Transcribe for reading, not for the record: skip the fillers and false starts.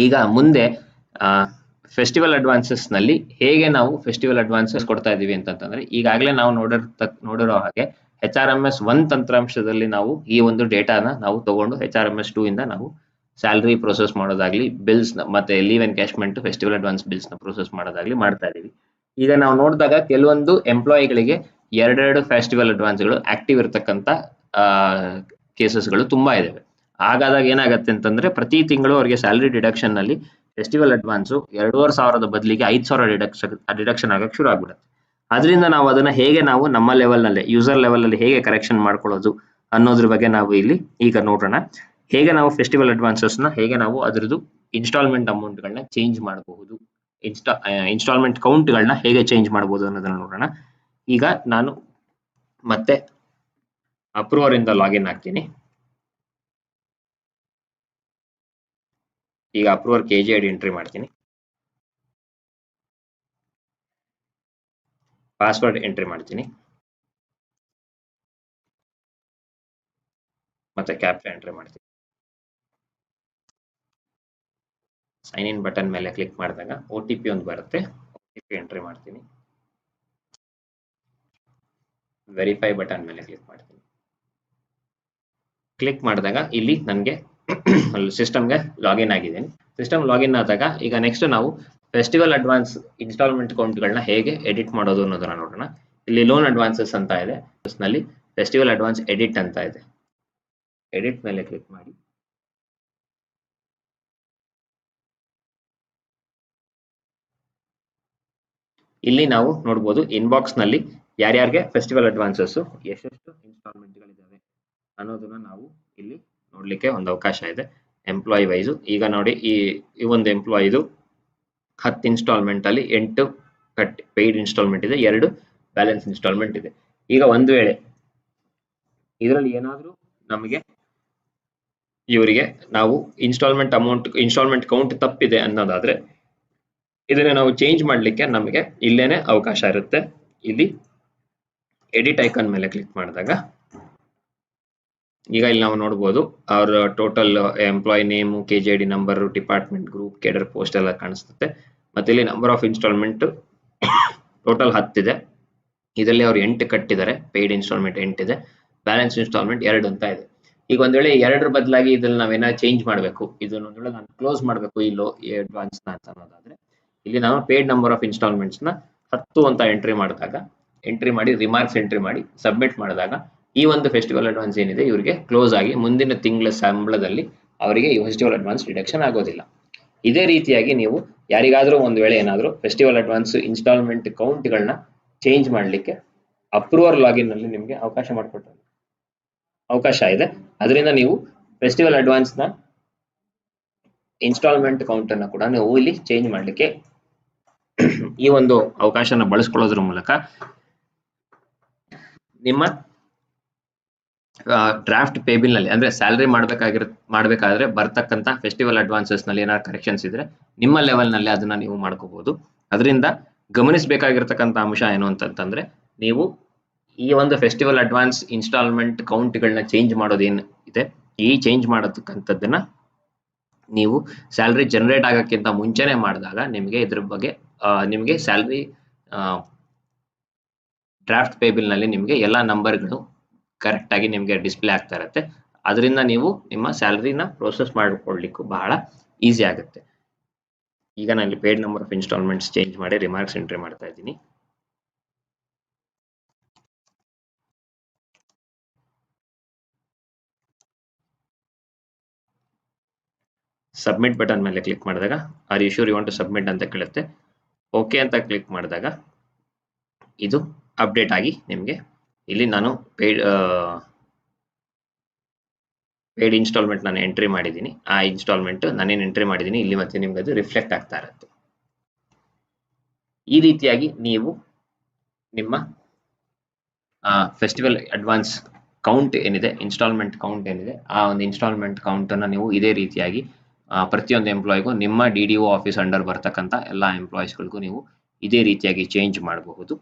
ಈಗ ಮುಂದೆ festival advances ನಲ್ಲಿ ಹೇಗೆ ನಾವು ಫೆಸ್ಟಿವಲ್ ಅಡ್ವಾನ್ಸಸ್ ಕೊಡ್ತಾ ಇದೀವಿ ಅಂತಂದ್ರೆ, ಈಗಾಗಲೇ ನಾವು ನೋಡಿರೋ ಹಾಗೆ HRMS 1 ತಂತ್ರಾಂಶದಲ್ಲಿ ನಾವು ಈ ಒಂದು ಡೇಟಾನ ನಾವು ತಗೊಂಡು HRMS 2 ಇಂದ ನಾವು ಸ್ಯಾಲರಿ ಪ್ರೊಸೆಸ್ ಮಾಡೋದಾಗ್ಲಿ, ಬಿಲ್ಸ್ ಮತ್ತೆ leave encashment, festival advance bills ನ ಪ್ರೊಸೆಸ್ ಮಾಡೋದಾಗ್ಲಿ ಮಾಡ್ತಾ ಇದೀವಿ. ಈಗ ನಾವು ನೋಡಿದಾಗ ಕೆಲವೊಂದು ಎಂಪ್ಲಾಯಿಗಳಿಗೆ ಎರಡೆರಡು ಫೆಸ್ಟಿವಲ್ ಅಡ್ವಾನ್ಸ್ಗಳು ಆಕ್ಟಿವ್ ಇರತಕ್ಕಂತ ಕೇಸಸ್ಗಳು ತುಂಬಾ ಇದಾವೆ. ಹಾಗಾದಾಗ ಏನಾಗುತ್ತೆ ಅಂತಂದ್ರೆ, ಪ್ರತಿ ತಿಂಗಳು ಅವರಿಗೆ ಸ್ಯಾಲರಿ ಡಿಡಕ್ಷನ್ ನಲ್ಲಿ ಫೆಸ್ಟಿವಲ್ ಅಡ್ವಾನ್ಸ್ 2,500 ಬದಲಿಗೆ 5,000 ಡಿಡಕ್ಷನ್ ಆಗಕ್ಕೆ ಶುರು ಆಗ್ಬಿಡುತ್ತೆ. ಅದರಿಂದ ನಾವು ಅದನ್ನ ಹೇಗೆ ನಾವು ನಮ್ಮ ಲೆವೆಲ್ ನಲ್ಲಿ, ಯೂಸರ್ ಲೆವೆಲ್ ನಲ್ಲಿ ಹೇಗೆ ಕರೆಕ್ಷನ್ ಮಾಡ್ಕೊಳ್ಳೋದು ಅನ್ನೋದ್ರ ಬಗ್ಗೆ ನಾವು ಇಲ್ಲಿ ಈಗ ನೋಡೋಣ. ಹೇಗೆ ನಾವು ಫೆಸ್ಟಿವಲ್ ಅಡ್ವಾನ್ಸಸ್ ನ ಹೇಗೆ ನಾವು ಅದರದ್ದು ಇನ್ಸ್ಟಾಲ್ಮೆಂಟ್ ಅಮೌಂಟ್ ಗಳನ್ನ ಚೇಂಜ್ ಮಾಡಬಹುದು, ಇನ್ಸ್ಟಾಲ್ಮೆಂಟ್ ಕೌಂಟ್ ಗಳನ್ನ ಹೇಗೆ ಚೇಂಜ್ ಮಾಡಬಹುದು ಅನ್ನೋದನ್ನ ನೋಡೋಣ. ಈಗ ನಾನು ಮತ್ತೆ ಅಪ್ರೂವರ್ ಇಂದ ಲಾಗಿನ್ ಆಗ್ತೀನಿ. ಈಗ ಅಪ್ರೂವರ್ KG ID ಎಂಟ್ರಿ ಮಾಡ್ತೀನಿ, ಪಾಸ್ವರ್ಡ್ ಎಂಟ್ರಿ ಮಾಡ್ತೀನಿ, ಮತ್ತೆ ಕ್ಯಾಪ್ಚಾ ಎಂಟ್ರಿ ಮಾಡ್ತೀನಿ. ಸೈನ್ ಇನ್ ಬಟನ್ ಮೇಲೆ ಕ್ಲಿಕ್ ಮಾಡಿದಾಗ OTP ಒಂದು ಬರುತ್ತೆ, OTP ಎಂಟ್ರಿ ಮಾಡ್ತೀನಿ. ವೆರಿಫೈ ಬಟನ್ ಮೇಲೆ ಕ್ಲಿಕ್ ಮಾಡ್ತೀನಿ. ಕ್ಲಿಕ್ ಮಾಡಿದಾಗ ಇಲ್ಲಿ ನನಗೆ ಸಿಸ್ಟಮ್ಗೆ ಲಾಗಿನ್ ಆಗಿದ್ದೀನಿ. ಸಿಸ್ಟಮ್ ಲಾಗಿನ್ ಆದಾಗ ಈಗ ನೆಕ್ಸ್ಟ್ ನಾವು ಫೆಸ್ಟಿವಲ್ ಅಡ್ವಾನ್ಸ್ ಇನ್ಸ್ಟಾಲ್ಮೆಂಟ್ ಅಕೌಂಟ್ಗಳನ್ನ ಹೇಗೆ ಎಡಿಟ್ ಮಾಡೋದು ಅನ್ನೋದನ್ನ ನೋಡೋಣ. ಇಲ್ಲಿ ಲೋನ್ ಅಡ್ವಾನ್ಸಸ್ ಅಂತ ಇದೆ, ನಲ್ಲಿ ಫೆಸ್ಟಿವಲ್ ಅಡ್ವಾನ್ಸ್ ಎಡಿಟ್ ಅಂತ ಇದೆ. ಎಡಿಟ್ ಮೇಲೆ ಕ್ಲಿಕ್ ಮಾಡಿ ಇಲ್ಲಿ ನಾವು ನೋಡಬಹುದು ಇನ್ಬಾಕ್ಸ್ ನಲ್ಲಿ ಯಾರ್ಯಾರಿಗೆ ಫೆಸ್ಟಿವಲ್ ಅಡ್ವಾನ್ಸಸ್ ಎಷ್ಟೆಷ್ಟು ಇನ್ಸ್ಟಾಲ್ಮೆಂಟ್ಗಳಿದ್ದಾವೆ ಅನ್ನೋದನ್ನ ನಾವು ಇಲ್ಲಿ ನೋಡ್ಲಿಕ್ಕೆ ಒಂದು ಅವಕಾಶ ಇದೆ ಎಂಪ್ಲಾಯಿ ವೈಸ್. ಈಗ ನೋಡಿ ಈ ಒಂದು ಎಂಪ್ಲಾಯಿದು 10 ಇನ್ಸ್ಟಾಲ್ಮೆಂಟ್ ಅಲ್ಲಿ 8 ಪೇಯ್ಡ್ ಇನ್ಸ್ಟಾಲ್ಮೆಂಟ್ ಇದೆ, 2 ಬ್ಯಾಲೆನ್ಸ್ ಇನ್ಸ್ಟಾಲ್ಮೆಂಟ್ ಇದೆ. ಈಗ ಒಂದು ವೇಳೆ ಇದರಲ್ಲಿ ಏನಾದರೂ ನಮಗೆ ಇವರಿಗೆ ನಾವು ಇನ್ಸ್ಟಾಲ್ಮೆಂಟ್ ಕೌಂಟ್ ತಪ್ಪಿದೆ ಅನ್ನೋದಾದ್ರೆ ಇದನ್ನ ನಾವು ಚೇಂಜ್ ಮಾಡಲಿಕ್ಕೆ ನಮಗೆ ಇಲ್ಲೇನೆ ಅವಕಾಶ ಇರುತ್ತೆ. ಇಲ್ಲಿ ಎಡಿಟ್ ಐಕಾನ್ ಮೇಲೆ ಕ್ಲಿಕ್ ಮಾಡಿದಾಗ ಈಗ ಇಲ್ಲಿ ನಾವು ನೋಡಬಹುದು ಅವರ total employee name, KG ID number, department, group, cadre, post ಎಲ್ಲ ಕಾಣಿಸುತ್ತೆ. ಮತ್ತೆ ಇಲ್ಲಿ ನಂಬರ್ ಆಫ್ ಇನ್ಸ್ಟಾಲ್ಮೆಂಟ್ ಟೋಟಲ್ 10 ಇದೆ. ಇದರಲ್ಲಿ ಅವರು 8 ಕಟ್ಟಿದ್ದಾರೆ, ಪೇಯ್ಡ್ ಇನ್ಸ್ಟಾಲ್ಮೆಂಟ್ 8 ಇದೆ, ಬ್ಯಾಲೆನ್ಸ್ ಇನ್ಸ್ಟಾಲ್ಮೆಂಟ್ 2 ಅಂತ ಇದೆ. ಈಗ ಒಂದ್ ವೇಳೆ 2 ಬದಲಾಗಿ ಇದ್ರಲ್ಲಿ ನಾವೇನಾದ್ರು ಚೇಂಜ್ ಮಾಡಬೇಕು, ಇದನ್ನ ಒಂದ್ ವೇಳೆ ನಾನು ಕ್ಲೋಸ್ ಮಾಡಬೇಕು ಈ ಅಡ್ವಾನ್ಸ್ ನ ಅಂತ ಅನ್ನೋದಾದ್ರೆ ಇಲ್ಲಿ ನಾವು ಪೇಯ್ಡ್ ನಂಬರ್ ಆಫ್ ಇನ್ಸ್ಟಾಲ್ಮೆಂಟ್ಸ್ ನ 10 ಅಂತ ಎಂಟ್ರಿ ಮಾಡಿ ರಿಮಾರ್ಕ್ಸ್ ಎಂಟ್ರಿ ಮಾಡಿ ಸಬ್ಮಿಟ್ ಮಾಡಿದಾಗ ಈ ಒಂದು ಫೆಸ್ಟಿವಲ್ ಅಡ್ವಾನ್ಸ್ ಏನಿದೆ ಇವರಿಗೆ ಕ್ಲೋಸ್ ಆಗಿ ಮುಂದಿನ ತಿಂಗಳ ಸಂಬಳದಲ್ಲಿ ಅವರಿಗೆ ಈ ಫೆಸ್ಟಿವಲ್ ಅಡ್ವಾನ್ಸ್ ಡಿಡಕ್ಷನ್ ಆಗೋದಿಲ್ಲ. ಇದೇ ರೀತಿಯಾಗಿ ನೀವು ಯಾರಿಗಾದ್ರೂ ಒಂದು ವೇಳೆ ಏನಾದರೂ ಫೆಸ್ಟಿವಲ್ ಅಡ್ವಾನ್ಸ್ ಇನ್ಸ್ಟಾಲ್ಮೆಂಟ್ ಕೌಂಟ್ಗಳನ್ನ ಚೇಂಜ್ ಮಾಡಲಿಕ್ಕೆ ಅಪ್ರೂವರ್ ಲಾಗಿನ್ ನಲ್ಲಿ ನಿಮಗೆ ಅವಕಾಶ ಇದೆ. ಅದರಿಂದ ನೀವು ಫೆಸ್ಟಿವಲ್ ಅಡ್ವಾನ್ಸ್ ನ ಇನ್ಸ್ಟಾಲ್ಮೆಂಟ್ ಕೌಂಟ್ ಅನ್ನು ಕೂಡ ನೀವು ಇಲ್ಲಿ ಚೇಂಜ್ ಮಾಡಲಿಕ್ಕೆ ಈ ಒಂದು ಅವಕಾಶನ ಬಳಸ್ಕೊಳ್ಳೋದ್ರ ಮೂಲಕ ನಿಮ್ಮ ಡ್ರಾಫ್ಟ್ ಪೇಬಿಲ್ ನಲ್ಲಿ ಅಂದ್ರೆ ಸ್ಯಾಲರಿ ಮಾಡಬೇಕಾದ್ರೆ ಬರ್ತಕ್ಕಂತ ಫೆಸ್ಟಿವಲ್ ಅಡ್ವಾನ್ಸಸ್ ನಲ್ಲಿ ಏನಾದ್ರು ಕರೆಕ್ಷನ್ಸ್ ಇದ್ರೆ ನಿಮ್ಮ ಲೆವೆಲ್ ನಲ್ಲಿ ಅದನ್ನ ನೀವು ಮಾಡ್ಕೋಬಹುದು. ಅದರಿಂದ ಗಮನಿಸಬೇಕಾಗಿರ್ತಕ್ಕಂಥ ಅಂಶ ಏನು ಅಂತಂದ್ರೆ, ನೀವು ಈ ಒಂದು ಫೆಸ್ಟಿವಲ್ ಅಡ್ವಾನ್ಸ್ ಇನ್ಸ್ಟಾಲ್ಮೆಂಟ್ ಕೌಂಟ್ಗಳನ್ನ ಚೇಂಜ್ ಮಾಡೋದೇನು ಇದೆ, ಈ ಚೇಂಜ್ ಮಾಡತಕ್ಕಂಥದ್ದನ್ನ ನೀವು ಸ್ಯಾಲರಿ ಜನರೇಟ್ ಆಗೋಕ್ಕಿಂತ ಮುಂಚೆನೆ ಮಾಡಿದಾಗ ನಿಮಗೆ ಇದ್ರ ಬಗ್ಗೆ ನಿಮಗೆ ಸ್ಯಾಲರಿ ಡ್ರಾಫ್ಟ್ ಪೇಬಿಲ್ ನಲ್ಲಿ ನಿಮಗೆ ಎಲ್ಲಾ ನಂಬರ್ಗಳು ಕರೆಕ್ಟ್ ಆಗಿ ನಿಮಗೆ ಡಿಸ್ಪ್ಲೇ ಆಗ್ತಾ ಇರುತ್ತೆ. ಅದರಿಂದ ನೀವು ನಿಮ್ಮ ಸ್ಯಾಲರಿನ ಪ್ರೋಸೆಸ್ ಮಾಡ್ಕೊಳ್ಳಿಕ್ಕೂ ಬಹಳ ಈಸಿ ಆಗುತ್ತೆ. ಈಗ ನಾನು ಇಲ್ಲಿ paid number of installments change ಮಾಡಿ ರಿಮಾರ್ಕ್ಸ್ ಎಂಟ್ರಿ ಮಾಡ್ತಾ ಇದ್ದೀನಿ. ಸಬ್ಮಿಟ್ ಬಟನ್ ಮೇಲೆ ಕ್ಲಿಕ್ ಮಾಡಿದಾಗ are you sure you want to submit ಅಂತ ಕೇಳುತ್ತೆ. ಓಕೆ ಅಂತ ಕ್ಲಿಕ್ ಮಾಡಿದಾಗ ಇದು ಅಪ್ಡೇಟ್ ಆಗಿ ನಿಮಗೆ ಇಲ್ಲಿ ನಾನು ಪೇಯ್ಡ್ ಇನ್ಸ್ಟಾಲ್ಮೆಂಟ್ ನಾನು ಎಂಟ್ರಿ ಮಾಡಿದ್ದೀನಿ, ಆ ಇನ್ಸ್ಟಾಲ್ಮೆಂಟ್ ನಾನೇನು ಎಂಟ್ರಿ ಮಾಡಿದ್ದೀನಿ ಇಲ್ಲಿ ಮತ್ತೆ ನಿಮ್ಗೆ ಅದು ರಿಫ್ಲೆಕ್ಟ್ ಆಗ್ತಾ ಇರುತ್ತೆ. ಈ ರೀತಿಯಾಗಿ ನೀವು ನಿಮ್ಮ ಫೆಸ್ಟಿವಲ್ ಅಡ್ವಾನ್ಸ್ ಕೌಂಟ್ ಏನಿದೆ, ಇನ್ಸ್ಟಾಲ್ಮೆಂಟ್ ಕೌಂಟ್ ಏನಿದೆ, ಆ ಒಂದು ಇನ್ಸ್ಟಾಲ್ಮೆಂಟ್ ಕೌಂಟ್ ಅನ್ನ ನೀವು ಇದೇ ರೀತಿಯಾಗಿ ಪ್ರತಿಯೊಂದು ಎಂಪ್ಲಾಯಿಗೂ ನಿಮ್ಮ DDO ಆಫೀಸ್ ಅಂಡರ್ ಬರ್ತಕ್ಕಂಥ ಎಲ್ಲ ಎಂಪ್ಲಾಯೀಸ್ಗಳಿಗೂ ನೀವು ಇದೇ ರೀತಿಯಾಗಿ ಚೇಂಜ್ ಮಾಡಬಹುದು.